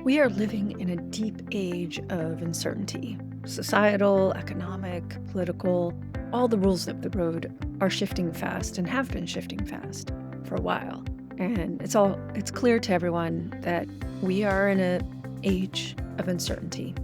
We are living in a deep age of uncertainty. Societal, economic, political, all the rules of the road are shifting fast and have been shifting fast for a while. And it's clear to everyone that we are in an age of uncertainty.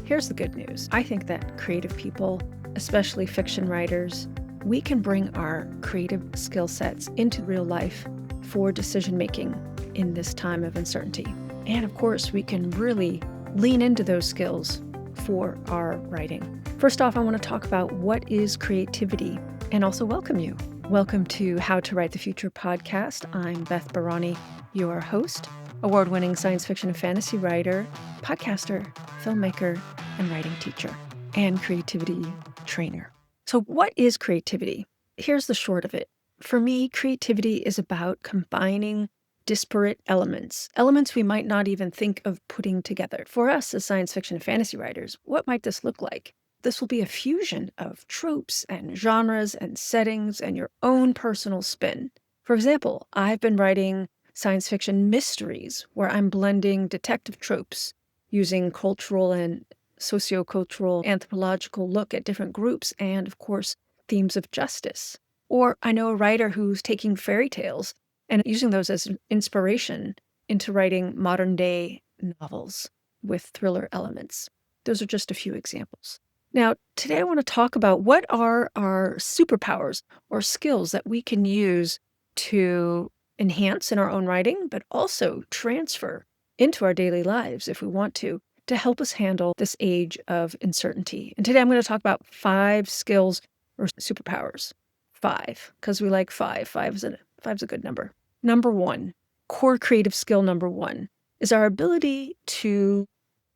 Here's the good news. I think that creative people, especially fiction writers, we can bring our creative skill sets into real life for decision making in this time of uncertainty. And of course, we can really lean into those skills for our writing. First off, I want to talk about what is creativity and also welcome you. Welcome to How to Write the Future podcast. I'm Beth Barany, your host, award-winning science fiction and fantasy writer, podcaster, filmmaker, and writing teacher, and creativity trainer. So what is creativity? Here's the short of it. For me, creativity is about combining disparate elements we might not even think of putting together. For us as science fiction and fantasy writers, what might this look like? This will be a fusion of tropes and genres and settings and your own personal spin. For example, I've been writing science fiction mysteries where I'm blending detective tropes using cultural and sociocultural anthropological look at different groups and, of course, themes of justice. Or I know a writer who's taking fairy tales and using those as inspiration into writing modern-day novels with thriller elements. Those are just a few examples. Now, today I want to talk about what are our superpowers or skills that we can use to enhance in our own writing, but also transfer into our daily lives if we want to help us handle this age of uncertainty. And today I'm going to talk about 5 skills or superpowers. 5, because we like 5. Five's a good number. Number 1, core creative skill number 1 is our ability to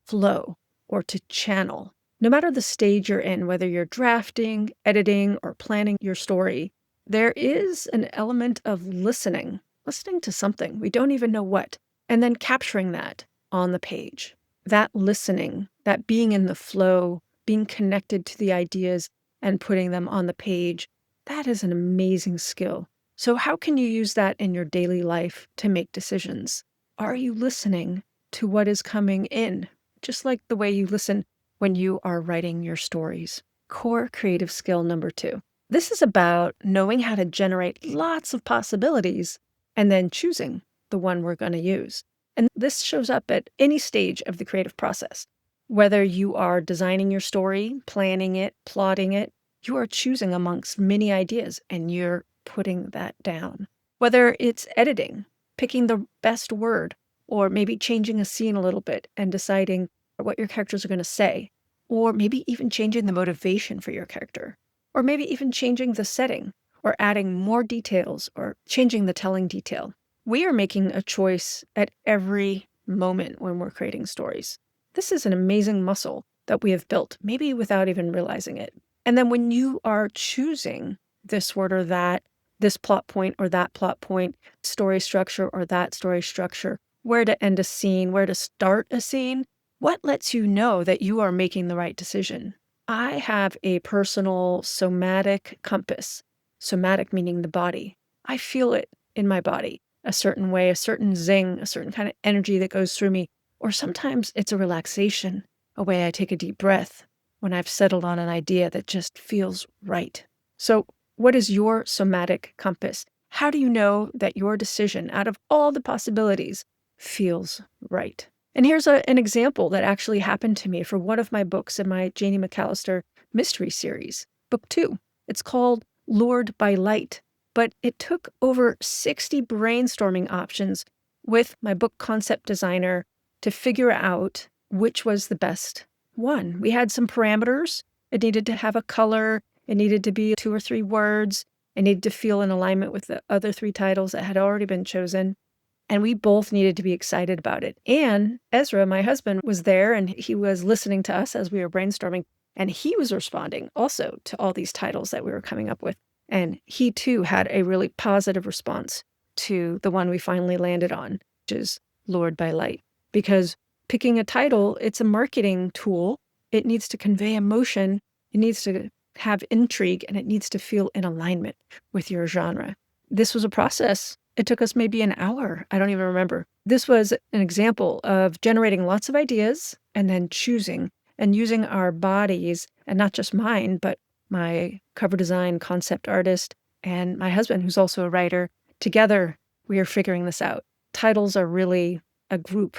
flow or to channel. No matter the stage you're in, whether you're drafting, editing, or planning your story, there is an element of listening to something, we don't even know what, and then capturing that on the page. That listening, that being in the flow, being connected to the ideas and putting them on the page, that is an amazing skill. So how can you use that in your daily life to make decisions? Are you listening to what is coming in? Just like the way you listen when you are writing your stories. Core creative skill number 2. This is about knowing how to generate lots of possibilities and then choosing the one we're going to use. And this shows up at any stage of the creative process. Whether you are designing your story, planning it, plotting it, you are choosing amongst many ideas and you're putting that down. Whether it's editing, picking the best word, or maybe changing a scene a little bit and deciding what your characters are going to say, or maybe even changing the motivation for your character, or maybe even changing the setting, or adding more details, or changing the telling detail. We are making a choice at every moment when we're creating stories. This is an amazing muscle that we have built, maybe without even realizing it. And then when you are choosing this word or that, this plot point or that plot point, story structure or that story structure, where to end a scene, where to start a scene, what lets you know that you are making the right decision? I have a personal somatic compass. Somatic meaning the body. I feel it in my body, a certain way, a certain zing, a certain kind of energy that goes through me. Or sometimes it's a relaxation, a way I take a deep breath when I've settled on an idea that just feels right. So what is your somatic compass? How do you know that your decision out of all the possibilities feels right? And here's an example that actually happened to me for one of my books in my Janie McAllister mystery series, book 2. It's called Lured by Light, but it took over 60 brainstorming options with my book concept designer to figure out which was the best one. We had some parameters. It needed to have a color. It needed to be 2 or 3 words. It needed to feel in alignment with the other 3 titles that had already been chosen. And we both needed to be excited about it. And Ezra, my husband, was there and he was listening to us as we were brainstorming. And he was responding also to all these titles that we were coming up with. And he too had a really positive response to the one we finally landed on, which is Lured by Light. Because picking a title, it's a marketing tool. It needs to convey emotion. It needs to have intrigue, and it needs to feel in alignment with your genre. This was a process It took us maybe an hour. I don't even remember. This was an example of generating lots of ideas and then choosing and using our bodies, and not just mine, but my cover design concept artist and my husband, who's also a writer. Together, we are figuring this out. Titles are really a group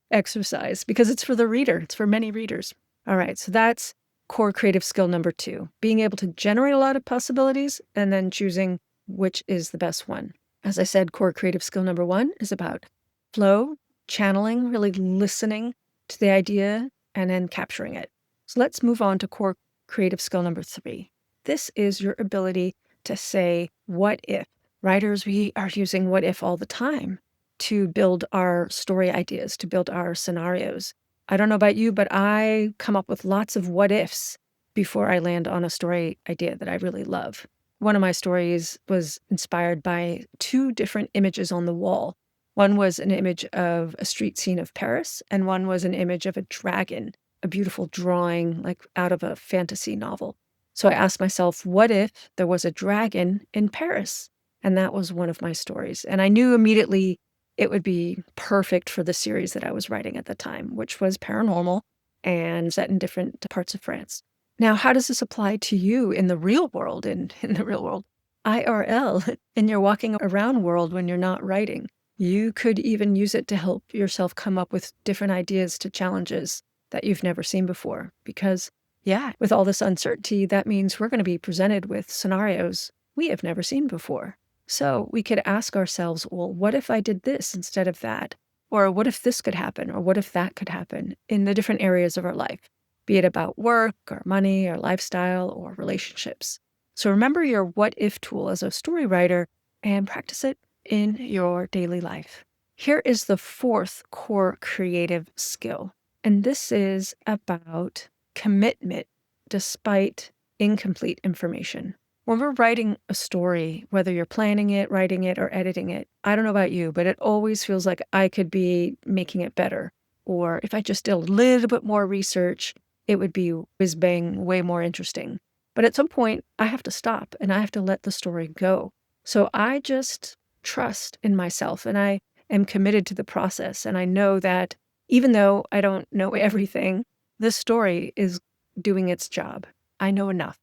exercise because it's for the reader. It's for many readers. All right, so that's core creative skill number 2, being able to generate a lot of possibilities and then choosing which is the best one. As I said, core creative skill number 1 is about flow, channeling, really listening to the idea and then capturing it. So let's move on to core creative skill number 3. This is your ability to say, what if? Writers, we are using what if all the time to build our story ideas, to build our scenarios. I don't know about you, but I come up with lots of what ifs before I land on a story idea that I really love. One of my stories was inspired by 2 different images on the wall. One was an image of a street scene of Paris, and one was an image of a dragon, a beautiful drawing like out of a fantasy novel. So I asked myself, what if there was a dragon in Paris? And that was one of my stories. And I knew immediately it would be perfect for the series that I was writing at the time, which was paranormal and set in different parts of France. Now, how does this apply to you in the real world, in the real world, IRL, in your walking around world when you're not writing? You could even use it to help yourself come up with different ideas to challenges that you've never seen before. Because, yeah, with all this uncertainty, that means we're going to be presented with scenarios we have never seen before. So we could ask ourselves, well, what if I did this instead of that? Or what if this could happen? Or what if that could happen in the different areas of our life, be it about work or money or lifestyle or relationships? So remember your what if tool as a story writer and practice it in your daily life. Here is the 4th core creative skill. And this is about commitment despite incomplete information. When we're writing a story, whether you're planning it, writing it, or editing it, I don't know about you, but it always feels like I could be making it better. Or if I just did a little bit more research, it would be whiz-bang, way more interesting. But at some point, I have to stop and I have to let the story go. So I just trust in myself and I am committed to the process. And I know that even though I don't know everything, this story is doing its job. I know enough.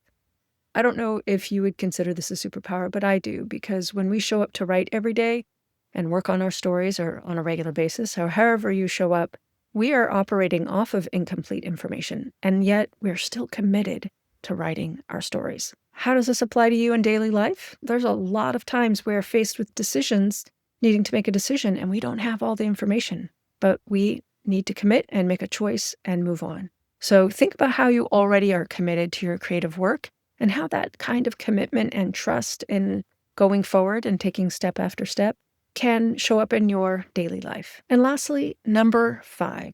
I don't know if you would consider this a superpower, but I do, because when we show up to write every day and work on our stories or on a regular basis, or however you show up, we are operating off of incomplete information, and yet we're still committed to writing our stories. How does this apply to you in daily life? There's a lot of times we're faced with decisions, needing to make a decision, and we don't have all the information, but we need to commit and make a choice and move on. So think about how you already are committed to your creative work and how that kind of commitment and trust in going forward and taking step after step can show up in your daily life. And lastly, number 5,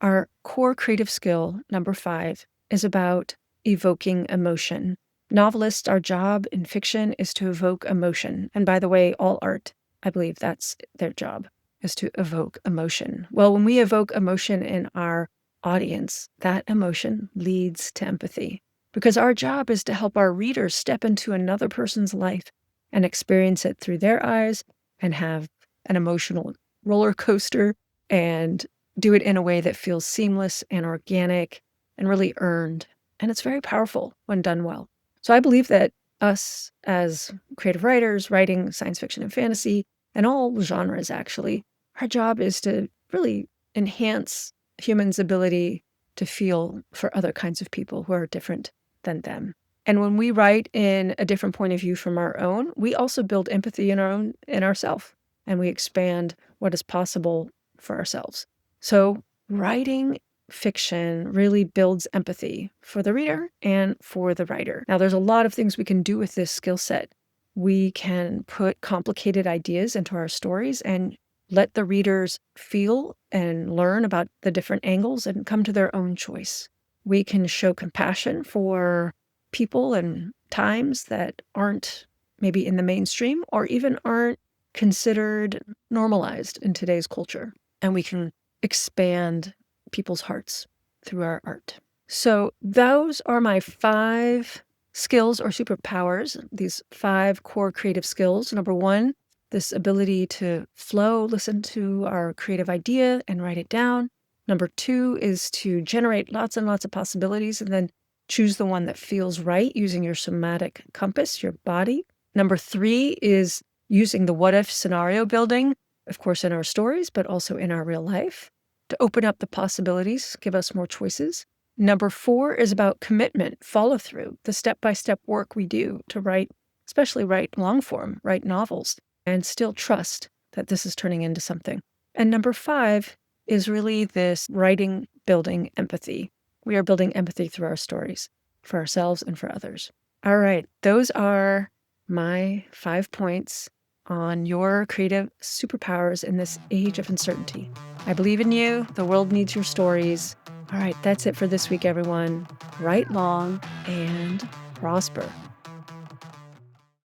our core creative skill, number 5, is about evoking emotion. Novelists, our job in fiction is to evoke emotion. And by the way, all art, I believe that's their job, is to evoke emotion. Well, when we evoke emotion in our audience, that emotion leads to empathy. Because our job is to help our readers step into another person's life and experience it through their eyes and have an emotional roller coaster and do it in a way that feels seamless and organic and really earned. And it's very powerful when done well. So I believe that us as creative writers writing science fiction and fantasy and all genres, actually, our job is to really enhance humans' ability to feel for other kinds of people who are different than them. And when we write in a different point of view from our own, we also build empathy in ourselves, and we expand what is possible for ourselves. So writing fiction really builds empathy for the reader and for the writer. Now, there's a lot of things we can do with this skill set. We can put complicated ideas into our stories and let the readers feel and learn about the different angles and come to their own choice. We can show compassion for people and times that aren't maybe in the mainstream or even aren't considered normalized in today's culture. And we can expand people's hearts through our art. So those are my 5 skills or superpowers, these 5 core creative skills. Number 1, this ability to flow, listen to our creative idea and write it down. Number 2 is to generate lots and lots of possibilities and then choose the one that feels right using your somatic compass, your body. Number 3 is using the what-if scenario building, of course, in our stories, but also in our real life, to open up the possibilities, give us more choices. Number 4 is about commitment, follow through, the step-by-step work we do to write, especially write long form, write novels, and still trust that this is turning into something. And number 5 is really this writing, building empathy. We are building empathy through our stories for ourselves and for others. All right, those are my 5 points on your creative superpowers in this age of uncertainty. I believe in you. The world needs your stories. All right, that's it for this week, everyone. Write long and prosper.